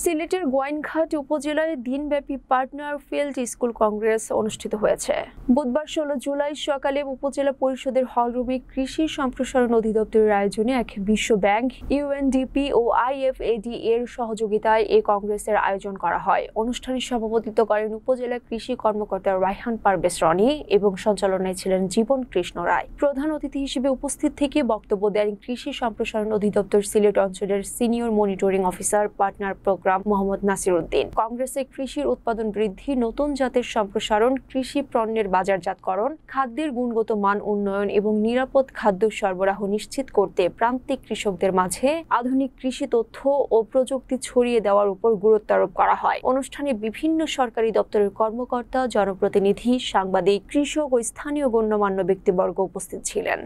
সিলেটের গোয়াইনঘাট উপজেলায় দিনব্যাপী পার্টনার ফিল্ড স্কুল কংগ্রেস অনুষ্ঠিত হয়েছে। বুধবার 16 জুলাই সকালে উপজেলা পরিষদের হলরুমে কৃষি সম্প্রসারণ অধিদপ্তরের আয়োজনে এক বিশ্ব ব্যাংক, ইউএনডিপি ও আইএফএডি এর সহযোগিতায় এই কংগ্রেসের আয়োজন করা হয়। অনুষ্ঠানে সভাপতিত্ব করেন উপজেলা কৃষি কর্মকর্তা রায়হান পারভেজ রনি এবং সঞ্চালনায় ছিলেন জীবন কৃষ্ণ রায়। প্রধান অতিথি হিসেবে উপস্থিত থেকে বক্তব্য দেন কৃষি সম্প্রসারণ অধিদপ্তর সিলেট অঞ্চলের senior monitoring officer partner Mohammad Nasir Uddin. কংগ্রেসে কৃষির উৎপাদন বৃদ্ধি, নতুন জাতের সম্প্রসারণ, কৃষি পণ্যের বাজারজাতকরণ, খাদ্যের গুণগত মান উন্নয়ন এবং নিরাপদ খাদ্য সরবরাহ নিশ্চিত করতে প্রান্তিক কৃষকদের মাঝে আধুনিক কৃষি তথ্য ও প্রযুক্তি ছড়িয়ে দেওয়ার উপর গুরুত্ব আরোপ করা হয়। অনুষ্ঠানে বিভিন্ন সরকারি দপ্তরের কর্মকর্তা, জনপ্রতিনিধি, সাংবাদিক, কৃষক ও স্থানীয় গণ্যমান্য ব্যক্তিবর্গ উপস্থিত ছিলেন।